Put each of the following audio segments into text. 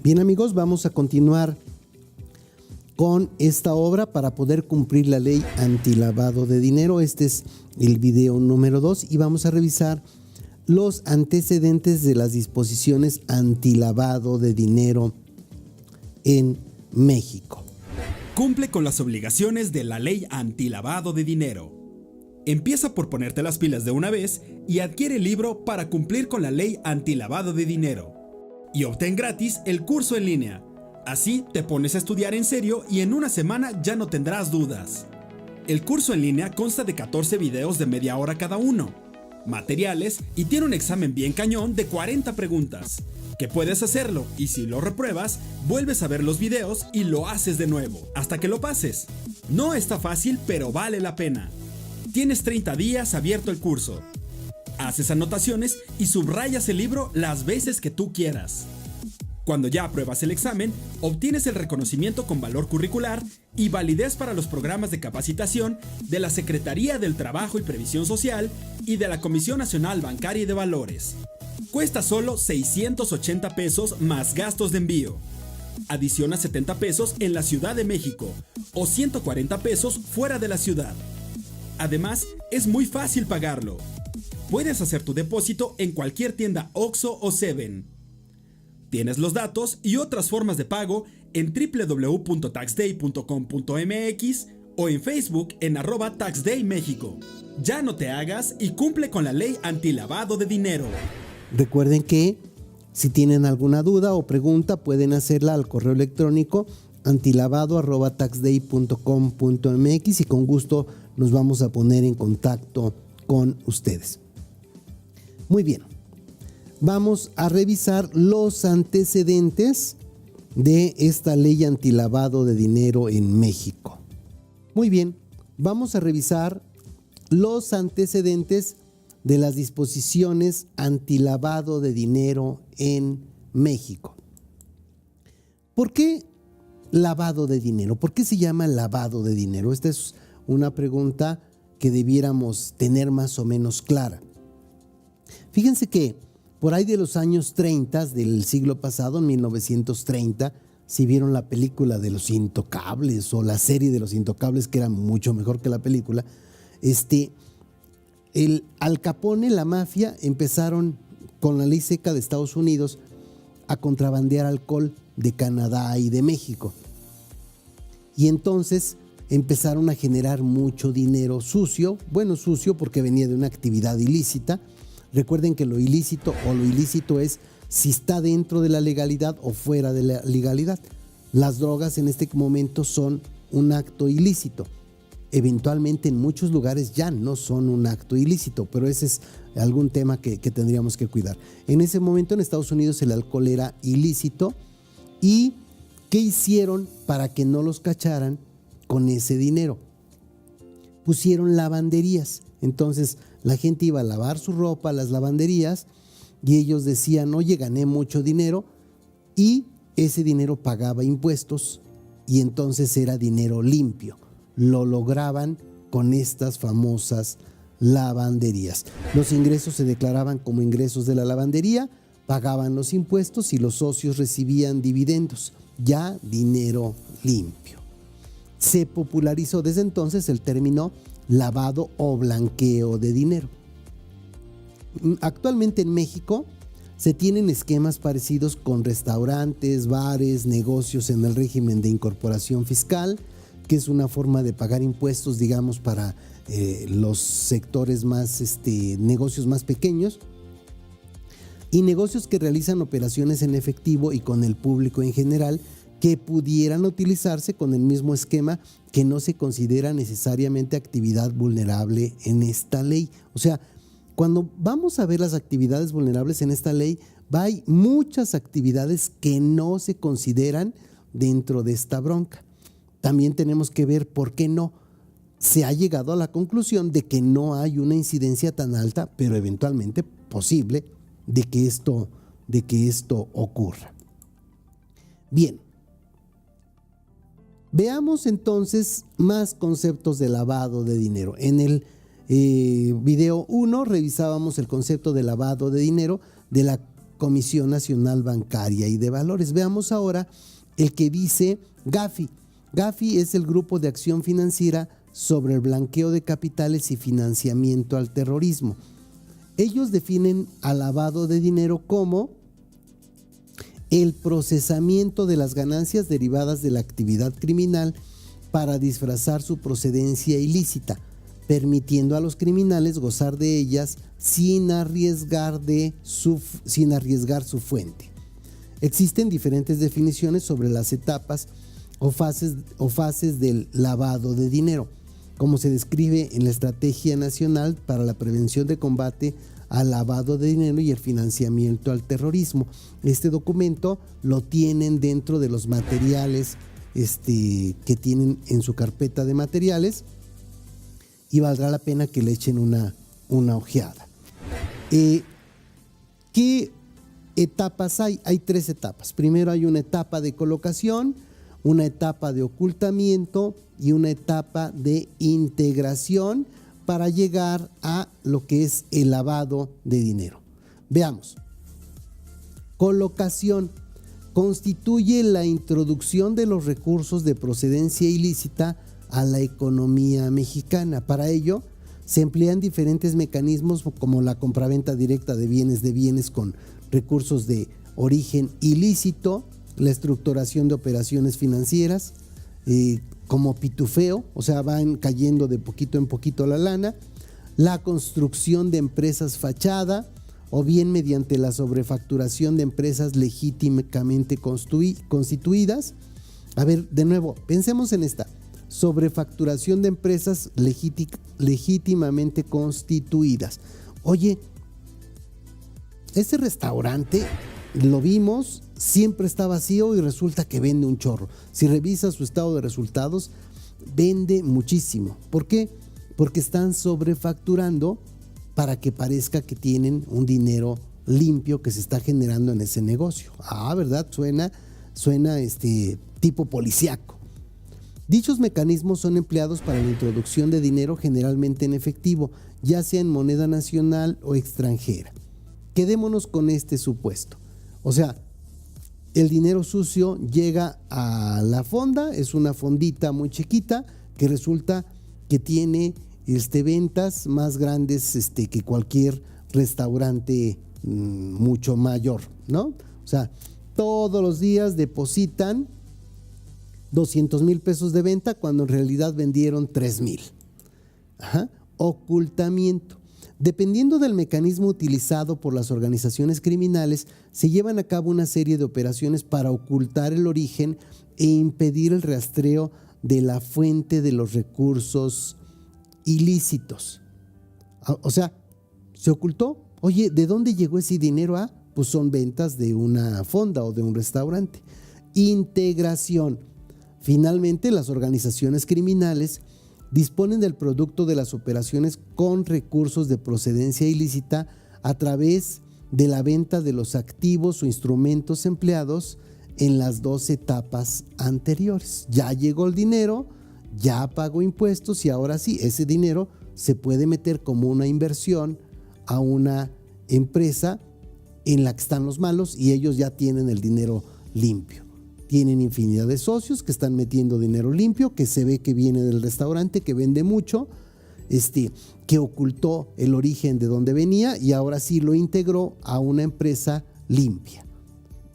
Bien, amigos, vamos a continuar con esta obra para poder cumplir la ley antilavado de dinero. Este es el video número 2 y vamos a revisar los antecedentes de las disposiciones antilavado de dinero en México. Cumple con las obligaciones de la ley antilavado de dinero. Empieza por ponerte las pilas de una vez y adquiere el libro para cumplir con la ley antilavado de dinero. Y obtén gratis el curso en línea. Así te pones a estudiar en serio y en una semana ya no tendrás dudas. El curso en línea consta de 14 videos de media hora cada uno, materiales y tiene un examen bien cañón de 40 preguntas, que puedes hacerlo y si lo repruebas, vuelves a ver los videos y lo haces de nuevo, hasta que lo pases. No está fácil, pero vale la pena. Tienes 30 días abierto el curso. Haces anotaciones y subrayas el libro las veces que tú quieras. Cuando ya apruebas el examen, obtienes el reconocimiento con valor curricular y validez para los programas de capacitación de la Secretaría del Trabajo y Previsión Social y de la Comisión Nacional Bancaria y de Valores. Cuesta solo 680 pesos más gastos de envío. Adiciona 70 pesos en la Ciudad de México o 140 pesos fuera de la ciudad. Además, es muy fácil pagarlo. Puedes hacer tu depósito en cualquier tienda OXXO o Seven. Tienes los datos y otras formas de pago en www.taxday.com.mx o en Facebook en @TaxDayMéxico. Ya no te hagas y cumple con la ley antilavado de dinero. Recuerden que si tienen alguna duda o pregunta pueden hacerla al correo electrónico antilavado@taxday.com.mx y con gusto nos vamos a poner en contacto con ustedes. Muy bien, vamos a revisar los antecedentes de esta ley antilavado de dinero en México. Muy bien, vamos a revisar los antecedentes de las disposiciones antilavado de dinero en México. ¿Por qué lavado de dinero? ¿Por qué se llama lavado de dinero? Esta es una pregunta que debiéramos tener más o menos clara. Fíjense que por ahí de los años 30 del siglo pasado, en 1930, si vieron la película de Los Intocables o la serie de Los Intocables, que era mucho mejor que la película, Al Capone, la mafia, empezaron con la ley seca de Estados Unidos a contrabandear alcohol de Canadá y de México. Y entonces empezaron a generar mucho dinero sucio, bueno, sucio porque venía de una actividad ilícita. Recuerden que lo ilícito es si está dentro de la legalidad o fuera de la legalidad. Las drogas en este momento son un acto ilícito. Eventualmente en muchos lugares ya no son un acto ilícito, pero ese es algún tema que tendríamos que cuidar. En ese momento en Estados Unidos el alcohol era ilícito. ¿Y qué hicieron para que no los cacharan con ese dinero? Pusieron lavanderías. Entonces la gente iba a lavar su ropa a las lavanderías y ellos decían, oye, gané mucho dinero, y ese dinero pagaba impuestos y entonces era dinero limpio. Lo lograban con estas famosas lavanderías. Los ingresos se declaraban como ingresos de la lavandería, pagaban los impuestos y los socios recibían dividendos, ya dinero limpio. Se popularizó desde entonces el término lavado o blanqueo de dinero. Actualmente en México se tienen esquemas parecidos con restaurantes, bares, negocios en el régimen de incorporación fiscal, que es una forma de pagar impuestos, digamos, para los sectores más, negocios más pequeños, y negocios que realizan operaciones en efectivo y con el público en general, que pudieran utilizarse con el mismo esquema, que no se considera necesariamente actividad vulnerable en esta ley. O sea, cuando vamos a ver las actividades vulnerables en esta ley, hay muchas actividades que no se consideran dentro de esta bronca. También tenemos que ver por qué no. Se ha llegado a la conclusión de que no hay una incidencia tan alta, pero eventualmente posible, de que esto ocurra. Bien, veamos entonces más conceptos de lavado de dinero. En el video 1 revisábamos el concepto de lavado de dinero de la Comisión Nacional Bancaria y de Valores. Veamos ahora el que dice Gafi. Gafi es el Grupo de Acción Financiera sobre el Blanqueo de Capitales y Financiamiento al Terrorismo. Ellos definen al lavado de dinero como el procesamiento de las ganancias derivadas de la actividad criminal para disfrazar su procedencia ilícita, permitiendo a los criminales gozar de ellas sin arriesgar su fuente. Existen diferentes definiciones sobre las etapas o fases del lavado de dinero, como se describe en la Estrategia Nacional para la Prevención de Combate al Lavado de Dinero y el Financiamiento al Terrorismo. Este documento lo tienen dentro de los materiales que tienen en su carpeta de materiales y valdrá la pena que le echen una ojeada. ¿Qué etapas hay? Hay 3 etapas. Primero hay una etapa de colocación, una etapa de ocultamiento y una etapa de integración para llegar a lo que es el lavado de dinero. Veamos. Colocación constituye la introducción de los recursos de procedencia ilícita a la economía mexicana. Para ello se emplean diferentes mecanismos como la compraventa directa de bienes con recursos de origen ilícito, la estructuración de operaciones financieras, como pitufeo, o sea, van cayendo de poquito en poquito la lana, la construcción de empresas fachada, o bien mediante la sobrefacturación de empresas legítimamente constituidas. A ver, de nuevo, pensemos en esta, sobrefacturación de empresas legítimamente constituidas. Oye, ese restaurante lo vimos, siempre está vacío y resulta que vende un chorro. Si revisas su estado de resultados, vende muchísimo. ¿Por qué? Porque están sobrefacturando para que parezca que tienen un dinero limpio que se está generando en ese negocio. ¿Verdad? Suena tipo policíaco. Dichos mecanismos son empleados para la introducción de dinero generalmente en efectivo, ya sea en moneda nacional o extranjera. Quedémonos con este supuesto. O sea, el dinero sucio llega a la fonda, es una fondita muy chiquita que resulta que tiene ventas más grandes que cualquier restaurante mucho mayor, ¿no? O sea, todos los días depositan 200,000 pesos de venta cuando en realidad vendieron 3,000. Ocultamiento. Dependiendo del mecanismo utilizado por las organizaciones criminales, se llevan a cabo una serie de operaciones para ocultar el origen e impedir el rastreo de la fuente de los recursos ilícitos. O sea, se ocultó. Oye, ¿de dónde llegó ese dinero? Pues son ventas de una fonda o de un restaurante. Integración. Finalmente, las organizaciones criminales disponen del producto de las operaciones con recursos de procedencia ilícita a través de la venta de los activos o instrumentos empleados en las 2 etapas anteriores. Ya llegó el dinero, ya pagó impuestos y ahora sí, ese dinero se puede meter como una inversión a una empresa en la que están los malos y ellos ya tienen el dinero limpio. Tienen infinidad de socios que están metiendo dinero limpio, que se ve que viene del restaurante, que vende mucho, que ocultó el origen de donde venía y ahora sí lo integró a una empresa limpia.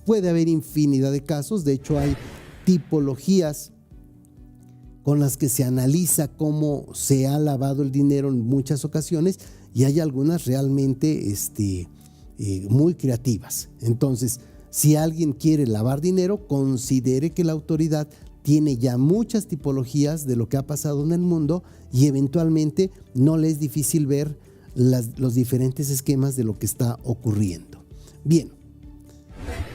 Puede haber infinidad de casos, de hecho hay tipologías con las que se analiza cómo se ha lavado el dinero en muchas ocasiones y hay algunas realmente muy creativas. Entonces, si alguien quiere lavar dinero, considere que la autoridad tiene ya muchas tipologías de lo que ha pasado en el mundo y eventualmente no le es difícil ver los diferentes esquemas de lo que está ocurriendo. Bien,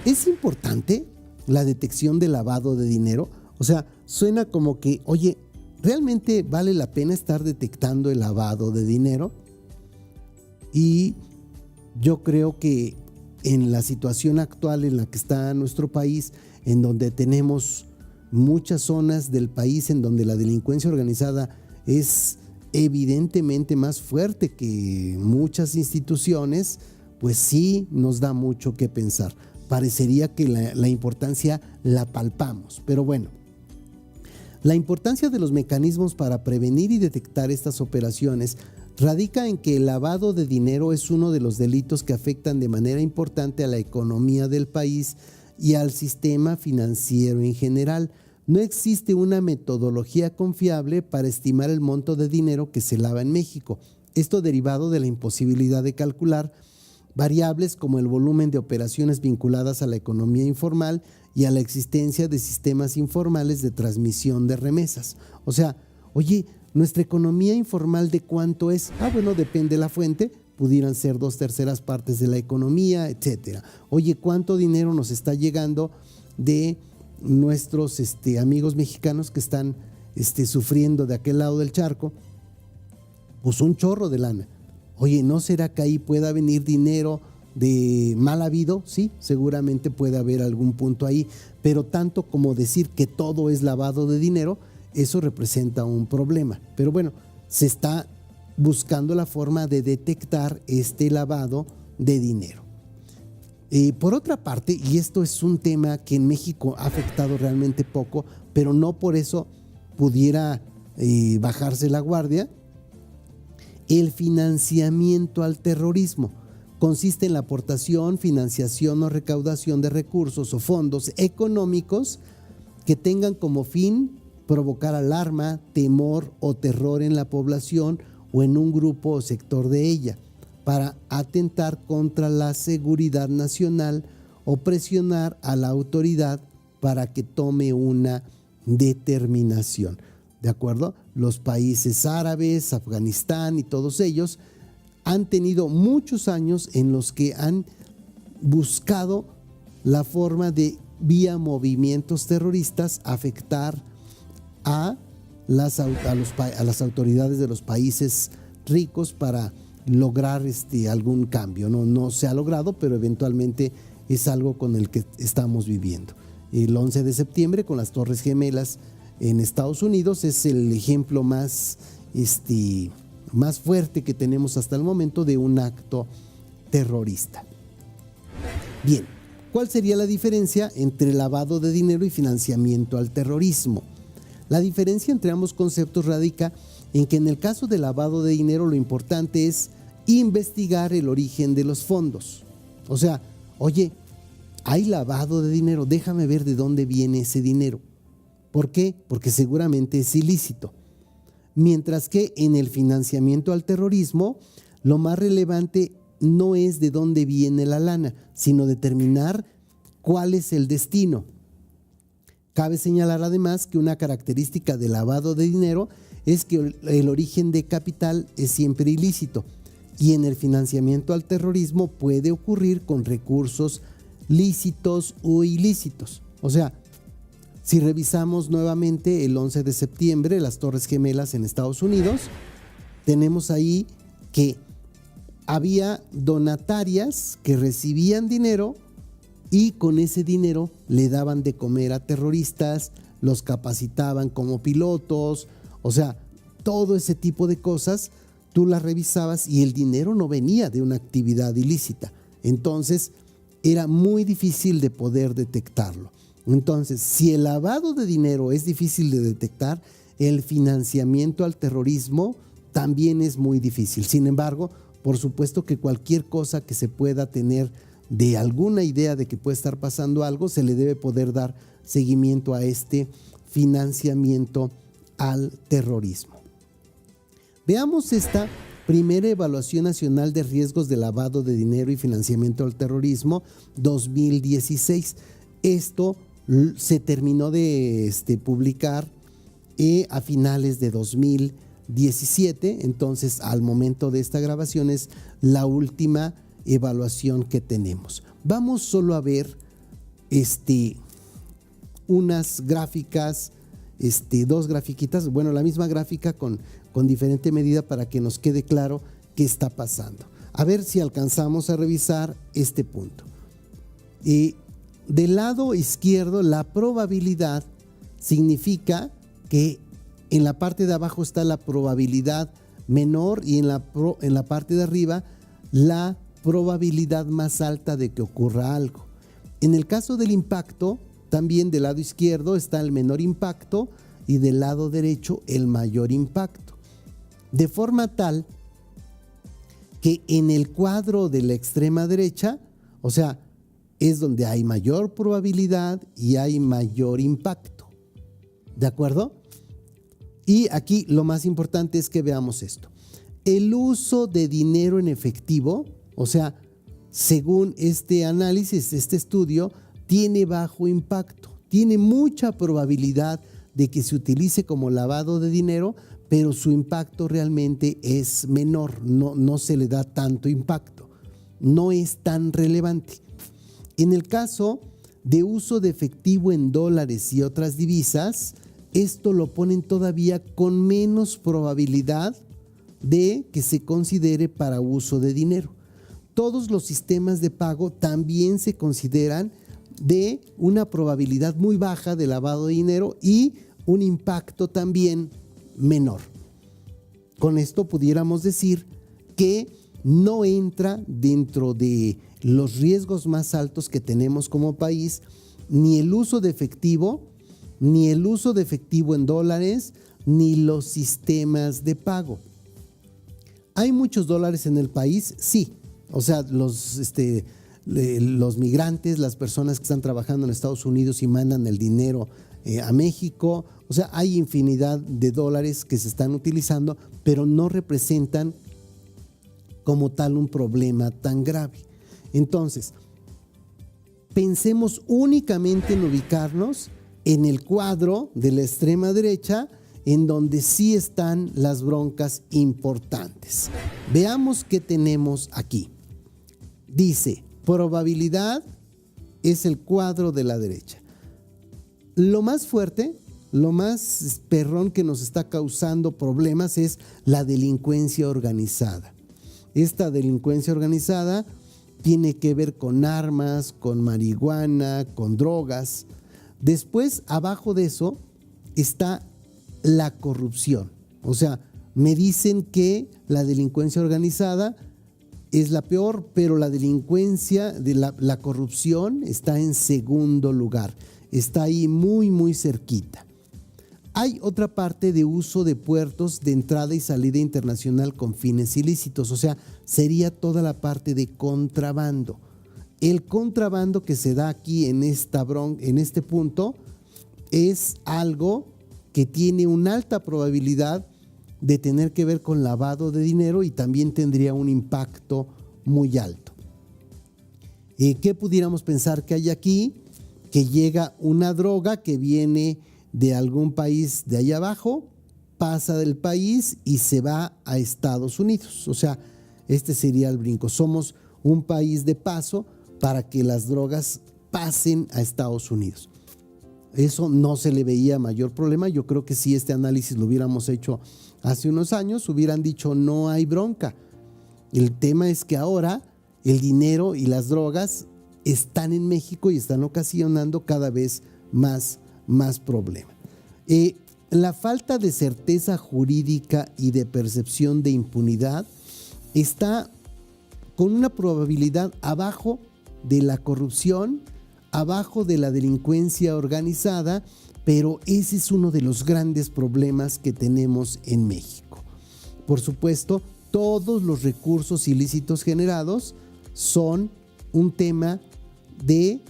es importante la detección de lavado de dinero. O sea, suena como que, oye, ¿realmente vale la pena estar detectando el lavado de dinero? Y yo creo que en la situación actual en la que está nuestro país, en donde tenemos muchas zonas del país en donde la delincuencia organizada es evidentemente más fuerte que muchas instituciones, pues sí nos da mucho que pensar. Parecería que la importancia la palpamos, pero bueno. La importancia de los mecanismos para prevenir y detectar estas operaciones radica en que el lavado de dinero es uno de los delitos que afectan de manera importante a la economía del país y al sistema financiero en general. No existe una metodología confiable para estimar el monto de dinero que se lava en México. Esto derivado de la imposibilidad de calcular variables como el volumen de operaciones vinculadas a la economía informal y a la existencia de sistemas informales de transmisión de remesas. O sea, oye, ¿nuestra economía informal de cuánto es? Bueno, depende de la fuente, pudieran ser 2/3 partes de la economía, etcétera. Oye, ¿cuánto dinero nos está llegando de nuestros amigos mexicanos que están sufriendo de aquel lado del charco? Pues un chorro de lana. Oye, ¿no será que ahí pueda venir dinero de mal habido? Sí, seguramente puede haber algún punto ahí, pero tanto como decir que todo es lavado de dinero, eso representa un problema. Pero bueno, se está buscando la forma de detectar este lavado de dinero. Por otra parte, y esto es un tema que en México ha afectado realmente poco, pero no por eso pudiera bajarse la guardia, el financiamiento al terrorismo consiste en la aportación, financiación o recaudación de recursos o fondos económicos que tengan como fin provocar alarma, temor o terror en la población o en un grupo o sector de ella, para atentar contra la seguridad nacional o presionar a la autoridad para que tome una determinación. ¿De acuerdo? Los países árabes, Afganistán y todos ellos han tenido muchos años en los que han buscado la forma de, vía movimientos terroristas, afectar a las autoridades de los países ricos para lograr algún cambio. No se ha logrado, pero eventualmente es algo con el que estamos viviendo. El 11 de septiembre con las Torres Gemelas en Estados Unidos es el ejemplo más fuerte que tenemos hasta el momento de un acto terrorista. Bien, ¿cuál sería la diferencia entre lavado de dinero y financiamiento al terrorismo? La diferencia entre ambos conceptos radica en que en el caso de lavado de dinero lo importante es investigar el origen de los fondos. O sea, oye, hay lavado de dinero, déjame ver de dónde viene ese dinero. ¿Por qué? Porque seguramente es ilícito. Mientras que en el financiamiento al terrorismo, lo más relevante no es de dónde viene la lana, sino determinar cuál es el destino. Cabe señalar además que una característica del lavado de dinero es que el origen de capital es siempre ilícito, y en el financiamiento al terrorismo puede ocurrir con recursos lícitos o ilícitos. O sea, si revisamos nuevamente el 11 de septiembre, las Torres Gemelas en Estados Unidos, tenemos ahí que había donatarias que recibían dinero y con ese dinero le daban de comer a terroristas, los capacitaban como pilotos, o sea, todo ese tipo de cosas, tú las revisabas y el dinero no venía de una actividad ilícita. Entonces, era muy difícil de poder detectarlo. Entonces, si el lavado de dinero es difícil de detectar, el financiamiento al terrorismo también es muy difícil. Sin embargo, por supuesto que cualquier cosa que se pueda tener de alguna idea de que puede estar pasando algo, se le debe poder dar seguimiento a este financiamiento al terrorismo. Veamos esta primera evaluación nacional de riesgos de lavado de dinero y financiamiento al terrorismo 2016. Esto se terminó de publicar a finales de 2017, entonces al momento de esta grabación es la última evaluación que tenemos. Vamos solo a ver unas gráficas, dos grafiquitas, bueno, la misma gráfica con diferente medida para que nos quede claro qué está pasando. A ver si alcanzamos a revisar este punto. Del lado izquierdo, la probabilidad significa que en la parte de abajo está la probabilidad menor y en la parte de arriba la probabilidad más alta de que ocurra algo. En el caso del impacto, también del lado izquierdo está el menor impacto y del lado derecho el mayor impacto. De forma tal que en el cuadro de la extrema derecha, o sea, es donde hay mayor probabilidad y hay mayor impacto. ¿De acuerdo? Y aquí lo más importante es que veamos esto. El uso de dinero en efectivo, o sea, según este análisis, este estudio, tiene bajo impacto. Tiene mucha probabilidad de que se utilice como lavado de dinero, pero su impacto realmente es menor, no se le da tanto impacto, no es tan relevante. En el caso de uso de efectivo en dólares y otras divisas, esto lo ponen todavía con menos probabilidad de que se considere para uso de dinero. Todos los sistemas de pago también se consideran de una probabilidad muy baja de lavado de dinero y un impacto también menor. Con esto pudiéramos decir que no entra dentro de los riesgos más altos que tenemos como país ni el uso de efectivo, ni el uso de efectivo en dólares, ni los sistemas de pago. ¿Hay muchos dólares en el país? Sí. O sea, los migrantes, las personas que están trabajando en Estados Unidos y mandan el dinero a México. O sea, hay infinidad de dólares que se están utilizando, pero no representan como tal un problema tan grave. Entonces, pensemos únicamente en ubicarnos en el cuadro de la extrema derecha, en donde sí están las broncas importantes. Veamos qué tenemos aquí. Dice, probabilidad es el cuadro de la derecha. Lo más fuerte, lo más perrón que nos está causando problemas es la delincuencia organizada. Esta delincuencia organizada tiene que ver con armas, con marihuana, con drogas. Después, abajo de eso, está la corrupción. O sea, me dicen que la delincuencia organizada es la peor, pero la delincuencia, la corrupción está en segundo lugar. Está ahí muy, muy cerquita. Hay otra parte de uso de puertos de entrada y salida internacional con fines ilícitos. O sea, sería toda la parte de contrabando. El contrabando que se da aquí en este punto es algo que tiene una alta probabilidad de tener que ver con lavado de dinero y también tendría un impacto muy alto. ¿Qué pudiéramos pensar que hay aquí? Que llega una droga que viene de algún país de allá abajo, pasa del país y se va a Estados Unidos. O sea, este sería el brinco. Somos un país de paso para que las drogas pasen a Estados Unidos. Eso no se le veía mayor problema. Yo creo que si este análisis lo hubiéramos hecho hace unos años, hubieran dicho no hay bronca. El tema es que ahora el dinero y las drogas están en México y están ocasionando cada vez más problemas. La falta de certeza jurídica y de percepción de impunidad está con una probabilidad abajo de la corrupción, abajo de la delincuencia organizada, pero ese es uno de los grandes problemas que tenemos en México. Por supuesto, todos los recursos ilícitos generados son un tema de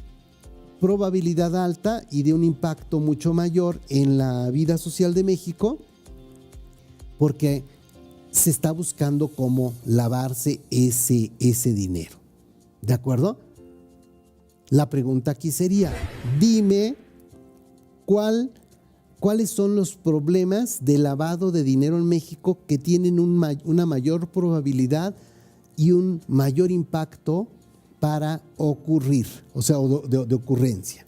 probabilidad alta y de un impacto mucho mayor en la vida social de México, porque se está buscando cómo lavarse ese dinero. ¿De acuerdo? La pregunta aquí sería, dime cuáles son los problemas de lavado de dinero en México que tienen una mayor probabilidad y un mayor impacto para ocurrir, o sea, de ocurrencia.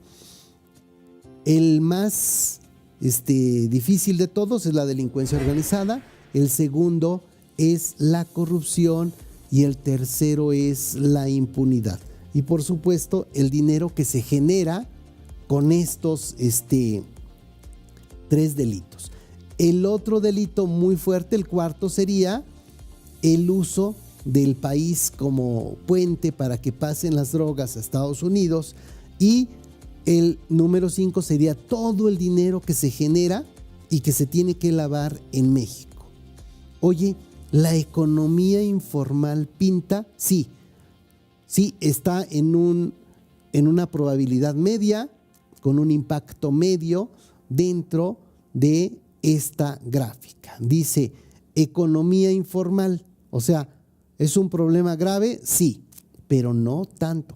El más difícil de todos es la delincuencia organizada, el segundo es la corrupción y el tercero es la impunidad. Y por supuesto, el dinero que se genera con estos tres delitos. El otro delito muy fuerte, el cuarto, sería el uso del país como puente para que pasen las drogas a Estados Unidos, y el número 5 sería todo el dinero que se genera y que se tiene que lavar en México. Oye, la economía informal pinta, sí, está en una probabilidad media, con un impacto medio dentro de esta gráfica. Dice economía informal, o sea, ¿es un problema grave? Sí, pero no tanto.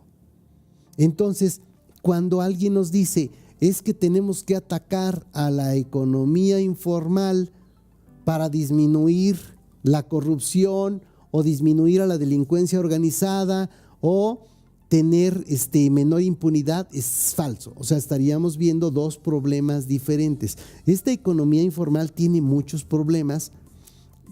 Entonces, cuando alguien nos dice, es que tenemos que atacar a la economía informal para disminuir la corrupción o disminuir a la delincuencia organizada o tener menor impunidad, es falso. O sea, estaríamos viendo dos problemas diferentes. Esta economía informal tiene muchos problemas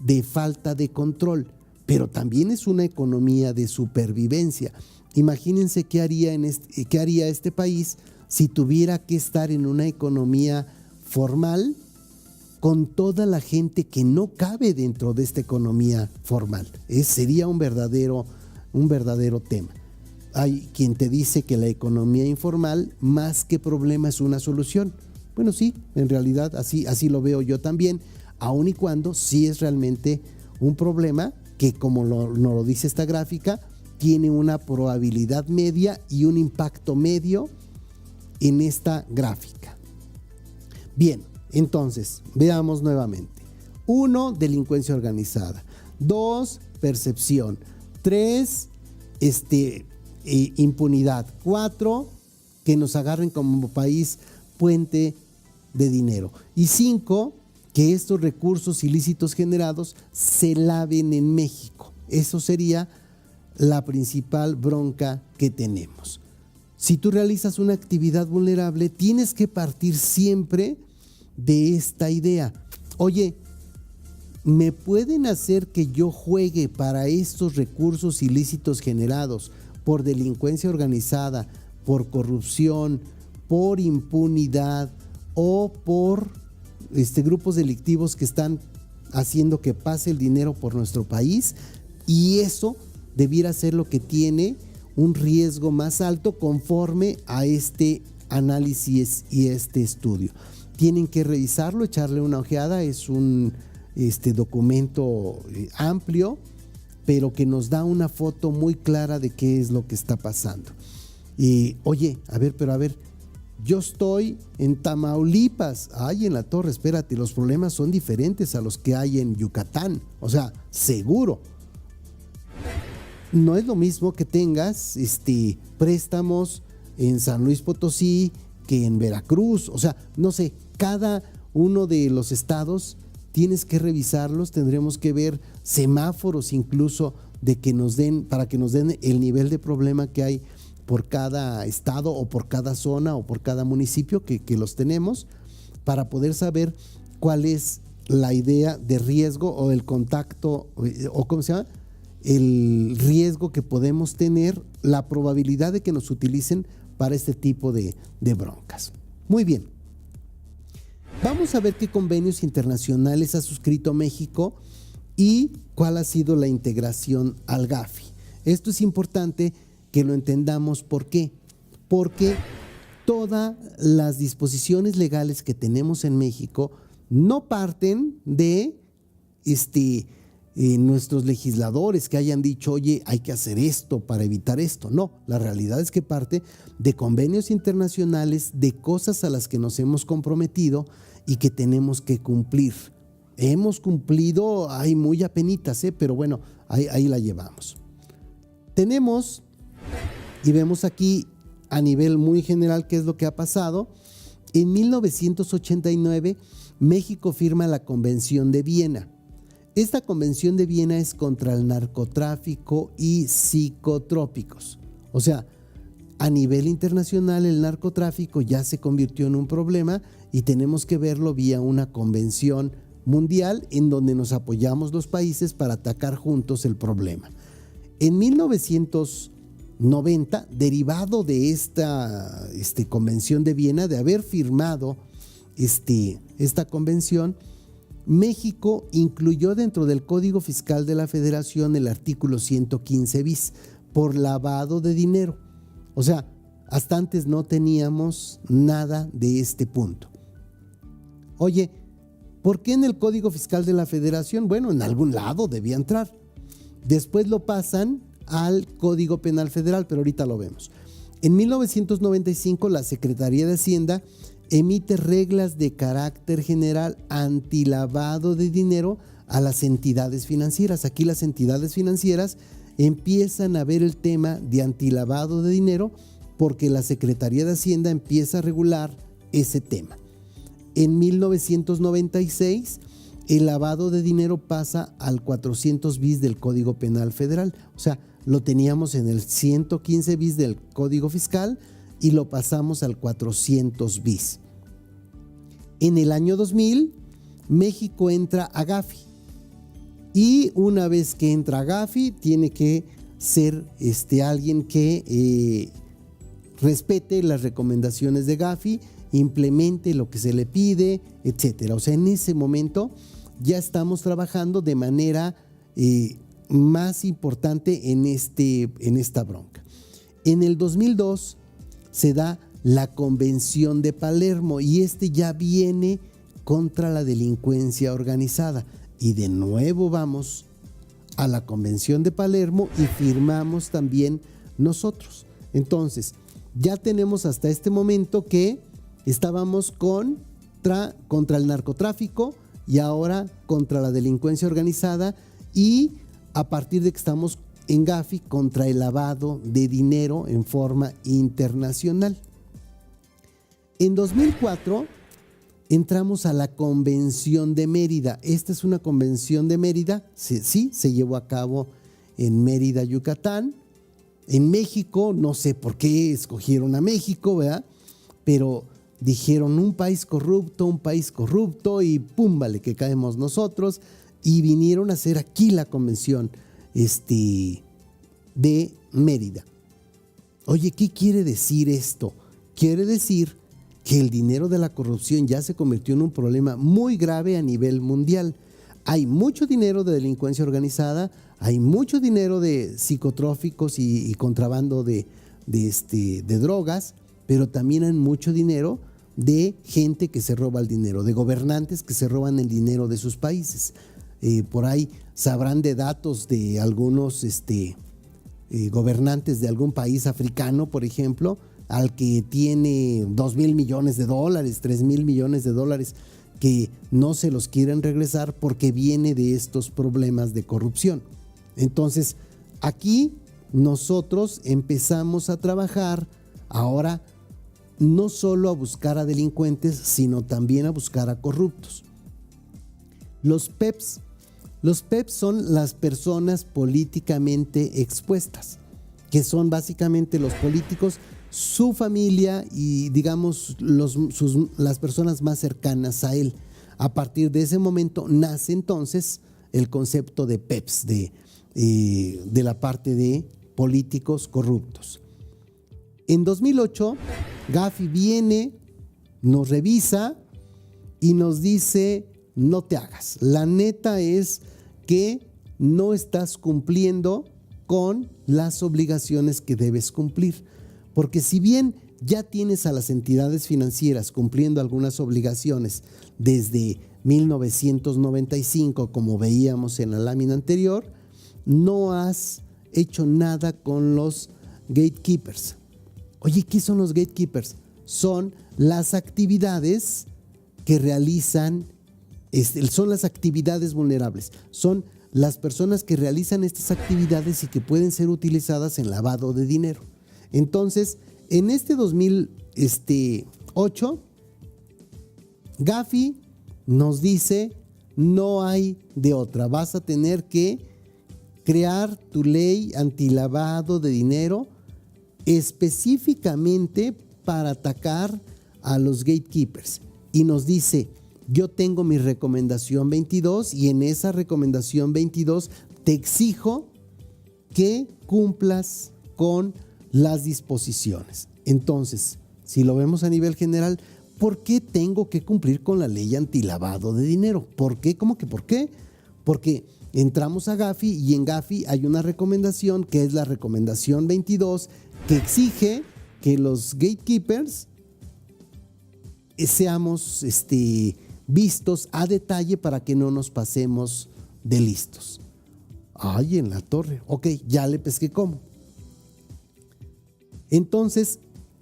de falta de control, pero también es una economía de supervivencia. Imagínense qué haría este país si tuviera que estar en una economía formal con toda la gente que no cabe dentro de esta economía formal. Sería un verdadero tema. Hay quien te dice que la economía informal, más que problema, es una solución. Bueno, sí, en realidad así lo veo yo también, aun y cuando sí es realmente un problema que, como nos lo dice esta gráfica, tiene una probabilidad media y un impacto medio en esta gráfica. Bien, entonces, veamos nuevamente. 1, delincuencia organizada. 2, percepción. 3, impunidad. 4, que nos agarren como país puente de dinero. Y 5, que estos recursos ilícitos generados se laven en México. Eso sería la principal bronca que tenemos. Si tú realizas una actividad vulnerable, tienes que partir siempre de esta idea. Oye, ¿me pueden hacer que yo juegue para estos recursos ilícitos generados por delincuencia organizada, por corrupción, por impunidad o por grupos delictivos que están haciendo que pase el dinero por nuestro país? Y eso debiera ser lo que tiene un riesgo más alto conforme a este análisis y este estudio. Tienen que revisarlo, echarle una ojeada. Es un documento amplio, pero que nos da una foto muy clara de qué es lo que está pasando. Oye, a ver, yo estoy en Tamaulipas. Ay, en la torre, espérate, los problemas son diferentes a los que hay en Yucatán. O sea, seguro. No es lo mismo que tengas préstamos en San Luis Potosí que en Veracruz. O sea, no sé, cada uno de los estados tienes que revisarlos. Tendremos que ver semáforos incluso para que nos den el nivel de problema que hay por cada estado o por cada zona o por cada municipio que los tenemos, para poder saber cuál es la idea de riesgo o el contacto o ¿cómo se llama? El riesgo que podemos tener, la probabilidad de que nos utilicen para este tipo de broncas. Muy bien. Vamos a ver qué convenios internacionales ha suscrito México y cuál ha sido la integración al Gafi. Esto es importante que lo entendamos. ¿Por qué? Porque todas las disposiciones legales que tenemos en México no parten de nuestros legisladores que hayan dicho, oye, hay que hacer esto para evitar esto. No, la realidad es que parte de convenios internacionales, de cosas a las que nos hemos comprometido y que tenemos que cumplir. Hemos cumplido, muy apenitas, pero bueno, ahí la llevamos. Tenemos, y vemos aquí a nivel muy general qué es lo que ha pasado. En 1989, México firma la Convención de Viena. Esta Convención de Viena es contra el narcotráfico y psicotrópicos. O sea, a nivel internacional el narcotráfico ya se convirtió en un problema y tenemos que verlo vía una convención mundial en donde nos apoyamos los países para atacar juntos el problema. En 1990, derivado de esta Convención de Viena, de haber firmado esta convención, México incluyó dentro del Código Fiscal de la Federación el artículo 115 bis por lavado de dinero. O sea, hasta antes no teníamos nada de este punto. Oye, ¿por qué en el Código Fiscal de la Federación? Bueno, en algún lado debía entrar. Después lo pasan al Código Penal Federal, pero ahorita lo vemos. En 1995, la Secretaría de Hacienda emite reglas de carácter general antilavado de dinero a las entidades financieras. Aquí las entidades financieras empiezan a ver el tema de antilavado de dinero porque la Secretaría de Hacienda empieza a regular ese tema. En 1996, el lavado de dinero pasa al 400 bis del Código Penal Federal. O sea, lo teníamos en el 115 bis del Código Fiscal y lo pasamos al 400 bis. En el año 2000, México entra a Gafi. Y una vez que entra a Gafi, tiene que ser alguien que respete las recomendaciones de Gafi, implemente lo que se le pide, etcétera. O sea, en ese momento ya estamos trabajando de manera más importante en esta bronca. En el 2002 se da la Convención de Palermo y ya viene contra la delincuencia organizada. Y de nuevo vamos a la Convención de Palermo y firmamos también nosotros. Entonces, ya tenemos hasta este momento que estábamos contra el narcotráfico y ahora contra la delincuencia organizada y a partir de que estamos en Gafi contra el lavado de dinero en forma internacional. En 2004 entramos a la Convención de Mérida. Esta es una convención de Mérida, sí, se llevó a cabo en Mérida, Yucatán. En México, no sé por qué escogieron a México, ¿verdad? Pero dijeron un país corrupto y pum, vale, que caemos nosotros. Y vinieron a hacer aquí la convención de Mérida. Oye, ¿qué quiere decir esto? Quiere decir que el dinero de la corrupción ya se convirtió en un problema muy grave a nivel mundial. Hay mucho dinero de delincuencia organizada, hay mucho dinero de psicotróficos y contrabando de drogas, pero también hay mucho dinero de gente que se roba el dinero, de gobernantes que se roban el dinero de sus países. Por ahí sabrán de datos de algunos gobernantes de algún país africano, por ejemplo, al que tiene 2,000 millones de dólares, 3,000 millones de dólares, que no se los quieren regresar porque viene de estos problemas de corrupción. Entonces, aquí nosotros empezamos a trabajar ahora no solo a buscar a delincuentes, sino también a buscar a corruptos. Los PEPs son las personas políticamente expuestas, que son básicamente los políticos, su familia y digamos las personas más cercanas a él. A partir de ese momento nace entonces el concepto de PEPs, de la parte de políticos corruptos. En 2008, Gafi viene, nos revisa y nos dice: no te hagas. La neta es que no estás cumpliendo con las obligaciones que debes cumplir. Porque si bien ya tienes a las entidades financieras cumpliendo algunas obligaciones desde 1995, como veíamos en la lámina anterior, no has hecho nada con los gatekeepers. Oye, ¿qué son los gatekeepers? Son las actividades que realizan, son las actividades vulnerables, son las personas que realizan estas actividades y que pueden ser utilizadas en lavado de dinero. Entonces, en 2008, Gafi nos dice: no hay de otra, vas a tener que crear tu ley antilavado de dinero específicamente para atacar a los gatekeepers. Y nos dice: yo tengo mi recomendación 22 y en esa recomendación 22 te exijo que cumplas con las disposiciones. Entonces, si lo vemos a nivel general, ¿por qué tengo que cumplir con la ley antilavado de dinero? ¿Por qué? ¿Cómo que por qué? Porque entramos a Gafi y en Gafi hay una recomendación que es la recomendación 22 que exige que los gatekeepers seamos vistos a detalle para que no nos pasemos de listos. Ay, en la torre. Ok, ya le pesqué cómo. Entonces,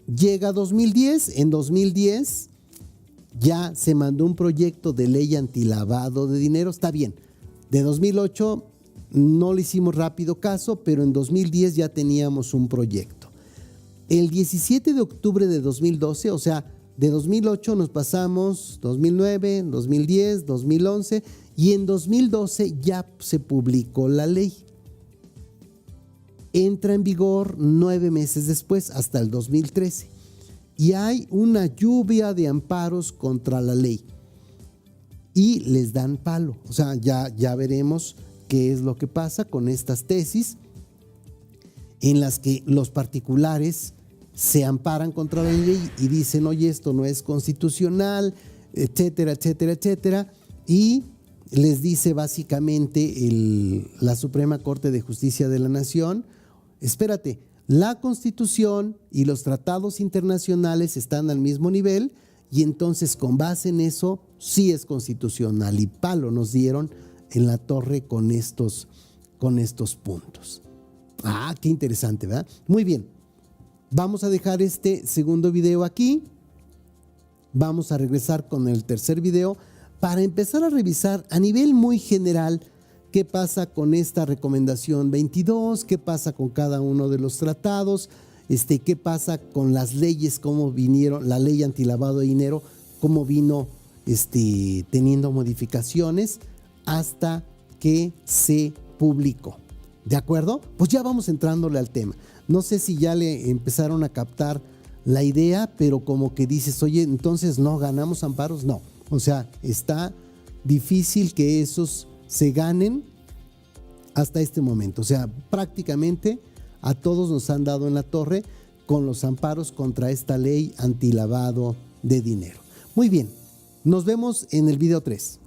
llega 2010. En 2010 ya se mandó un proyecto de ley antilavado de dinero. Está bien. De 2008 no le hicimos rápido caso, pero en 2010 ya teníamos un proyecto. El 17 de octubre de 2012, o sea, de 2008 nos pasamos 2009, 2010, 2011 y en 2012 ya se publicó la ley. Entra en vigor 9 meses después, hasta el 2013. Y hay una lluvia de amparos contra la ley. Y les dan palo. O sea, ya veremos qué es lo que pasa con estas tesis en las que los particulares se amparan contra la ley y dicen, oye, esto no es constitucional, etcétera, etcétera, etcétera. Y les dice básicamente la Suprema Corte de Justicia de la Nación, espérate, la Constitución y los tratados internacionales están al mismo nivel y entonces con base en eso sí es constitucional, y palo nos dieron en la torre con estos puntos. Ah, qué interesante, ¿verdad? Muy bien, vamos a dejar este segundo video aquí, vamos a regresar con el tercer video para empezar a revisar a nivel muy general qué pasa con esta recomendación 22, qué pasa con cada uno de los tratados, qué pasa con las leyes, cómo vinieron, la ley antilavado de dinero, cómo vino teniendo modificaciones hasta que se publicó. ¿De acuerdo? Pues ya vamos entrándole al tema. No sé si ya le empezaron a captar la idea, pero como que dices, oye, entonces no ganamos amparos. No, o sea, está difícil que esos se ganen hasta este momento. O sea, prácticamente a todos nos han dado en la torre con los amparos contra esta ley antilavado de dinero. Muy bien, nos vemos en el video 3.